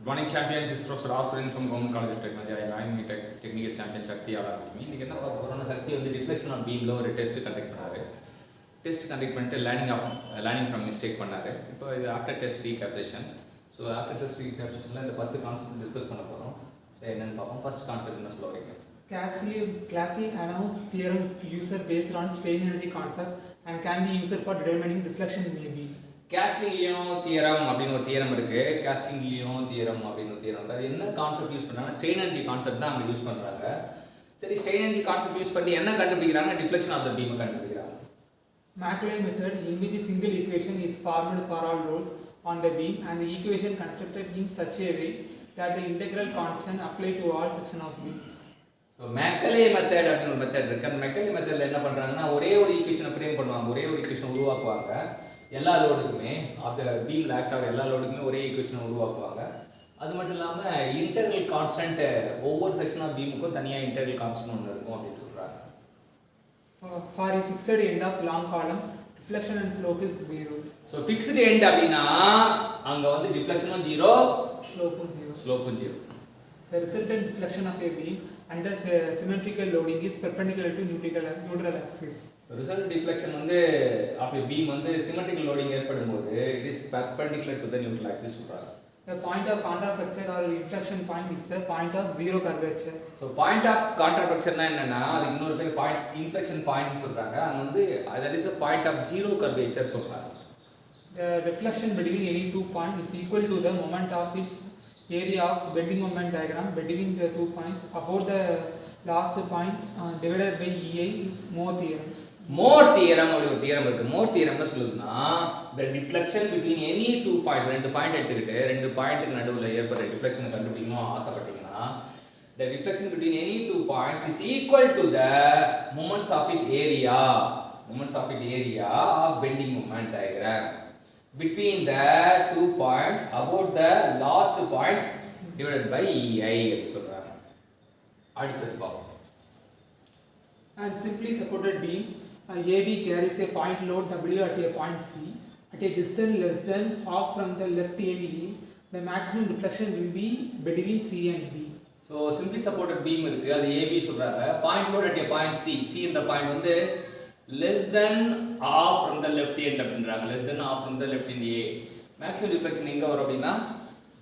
Good morning, champion. This is Professor Aswarin from Government College of Technology. I am technical champion Shakti Alarmi. இன்னைக்கு என்ன பார்க்க போறோம்னா சக்தி வந்து deflection of பீம்ல ஒரு டெஸ்ட் கண்டக்ட் பண்ணாரு. டெஸ்ட் கண்டக்ட் பண்ணிட்டு லேர்னிங் ஃப்ரம் மிஸ்டேக் பண்ணாரு. இப்போ இது after test recap session. So after test ரீகேப்சேஷன்ல இந்த 10 கான்செப்ட் டிஸ்கஸ் பண்ண போறோம். ஸோ என்னன்னு பார்ப்போம். ஃபர்ஸ்ட் கான்செப்ட் என்ன சொல்ல வரீங்க? Classey-Adams theorem to user based on strain energy concept and can be used for determining reflection in a beam. கேஸ்டிங்லியும் தியரம் அப்படின்னு ஒரு தியரம் இருக்கு. கேஸ்டிங்லியும் தியரம் அப்படின்னு ஒரு தியரம். அது என்ன கான்செப்ட் யூஸ் பண்றாங்க? ஸ்ட்ரெயின் எனர்ஜி கான்செப்ட் தான் அங்க யூஸ் பண்றாங்க. சரி, ஸ்ட்ரெயின் எனர்ஜி கான்செப்ட் யூஸ் பண்ணி என்ன கண்டுபிடிக்கிறாங்க? டிஃப்ளெக்ஷன் ஆஃப் தி பீம் கண்டுபிடிக்கிறாங்க. Macaulay method in which a single equation is formed for all loads on the beam and the equation constructed in such a way that the integral constant apply to all section of beams. So Macaulay method அப்படின்னு ஒரு method இருக்குது. அந்த Macaulay மெத்தடில் என்ன பண்ணுறாங்கன்னா ஒரே ஒரு ஈக்குவேஷனை ஃப்ரேம் பண்ணுவாங்க, ஒரே ஒரு ஈக்குவேஷனை உருவாக்குவாங்க. எல்லா லோடுக்குமே ஆஃப் த பீமில் ஆக்ட் ஆகிற எல்லா லோடுக்குமே ஒரே ஈக்குவேஷனை உருவாக்குவாங்க. அது மட்டும் இல்லாமல் இன்டர்னல் கான்ஸ்டன்ட் ஒவ்வொரு செக்ஷன் ஆஃப் பீமுக்கும் தனியாக இன்டர்னல் கான்ஸ்டன்ட் ஒன்று இருக்கும் அப்படின்னு சொல்கிறாங்க. For a fixed end of long column, deflection and slope is 0. So fixed end அப்படின்னா அங்கே வந்து டிஃப்ளெக்ஷனும் 0, ஸ்லோப்பும் 0. The resultant deflection of a beam under symmetrical loading is perpendicular to neutral axis. Result deflection வந்து of a beam வந்து symmetrical loading ஏற்படும் போது it is perpendicular to the neutral axis சொல்றாங்க. The point of contraflexion or inflection point is a point of zero curvature. So point of contraflexion னா என்னன்னா அது இன்னொரு பேர் பாயிண்ட் இன்ஃப்ளெக்ஷன் பாயிண்ட் சொல்றாங்க. அது வந்து that is a point of zero curvature சொல்றாங்க. The reflection between any two points is equal to the moment of its area of bending moment diagram between the 2 points about the last point divided by EI is Moore theorem. Moore theorem அப்படி ஒரு theorem இருக்கு. Moore theorem என்ன சொல்லுதுன்னா the deflection between any two points, ரெண்டு point எடுத்துக்கிட்டு ரெண்டு பாயிண்ட்க்கு நடுவுல ஏற்படுற டிஃப்ளெக்ஷனை கண்டுபிடிக்கணும் ஆசைப்பட்டீங்கன்னா the deflection between any two points is equal to the moments of its area of bending moment diagram between the two points about the last point divided by EI அப்படி சொல்றாங்க. அடுத்து பாப்போம். And simply supported beam AB carries a point load W at a point C at a distance less than half from the left end A. The maximum deflection will be between C and B. So simply supported beam இருக்கு, அது AB சொல்றாங்க. Point load at a point C. C என்ற point வந்து less than half from the left end அப்படின்றாங்க. less than half from the left end A. maximum deflection எங்க வரும் அப்படின்னா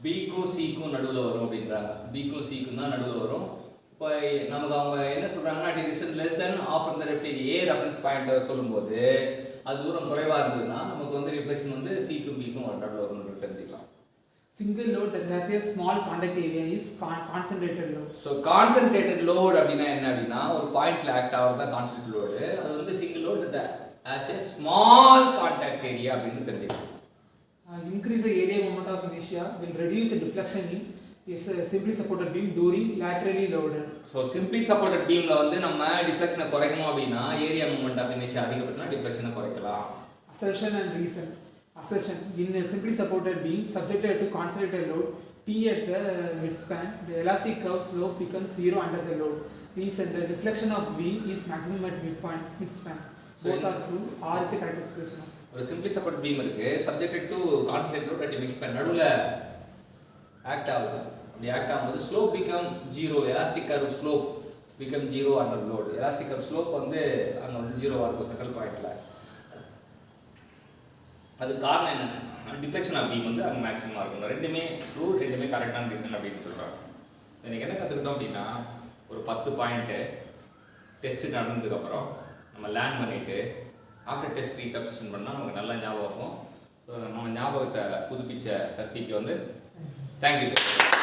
B க்கும் C க்கும் நடுவுல வரும் அப்படின்றாங்க. B க்கும் C க்கும் தான் நடுவுல வரும். இப்போ நமக்கு அவங்க என்ன சொல்றாங்கன்னா at a distance less than half from the left end A reference point சொல்லும்போது அது தூரம் குறைவா இருந்ததுன்னா நமக்கு வந்து ரிஃப்ளெக்ஷன் வந்து C க்கும் B க்கும் நடுவுல வரும்னு தெரிஞ்சுக்கலாம். Single load that has a small contact area is concentrated load. So concentrated load அப்படினா என்ன அப்படினா ஒரு பாயிண்ட்ல ஆக்ட் ஆவறது தான் concentrated load. அது வந்து single load that has a small contact area அப்படினு தெரிஞ்சுக்கலாம். Increase the area moment of inertia will reduce the deflection in is a simply supported beam during laterally loaded. So simply supported beamல வந்து நம்ம டிஃப்ளெக்ஷனை குறைக்கணும் அப்படினா area moment of inertia அதிகப்படுத்தினா டிஃப்ளெக்ஷனை குறைக்கலாம். Assertion and reason. Assertion in a simply supported beam subjected to concentrated load P at the midspan, the elastic curve slope becomes 0 under the load. Reason, the deflection of beam is maximum at midspan. Both are true. R is a correct expression. ஒரு simply supported beam இருக்கு, subjected to concentrated load at midspan, நடுவுல act ஆகுது. அப்படி act ஆகும்போது slope become 0, elastic curve slope become 0 under load. elastic curve slope வந்து அங்க வந்து 0 ஆ இருக்கும் சென்ட்ரல் பாயிண்ட்ல. அது காரணம் என்னன்னா டிஃப்ளெக்ஷன் ஆஃப் பீம் வந்து அங்கே மேக்ஸிமமாக இருக்கும். ரெண்டுமே ட்ரூ, ரெண்டுமே கரெக்டான ரீசன் அப்படின்னு சொல்கிறாங்க. எனக்கு என்ன கற்றுக்கிட்டோம் அப்படின்னா ஒரு 10 பாயிண்ட்டு டெஸ்ட்டு நடந்ததுக்கப்புறம் நம்ம லேர்ன் பண்ணிவிட்டு ஆஃப்டர் டெஸ்ட் ரீகப்சேஷன் பண்ணால் நமக்கு நல்லா ஞாபகம் இருக்கும். ஸோ நம்ம ஞாபகத்தை புதுப்பிச்ச சக்திக்கு வந்து தேங்க்யூ சார்.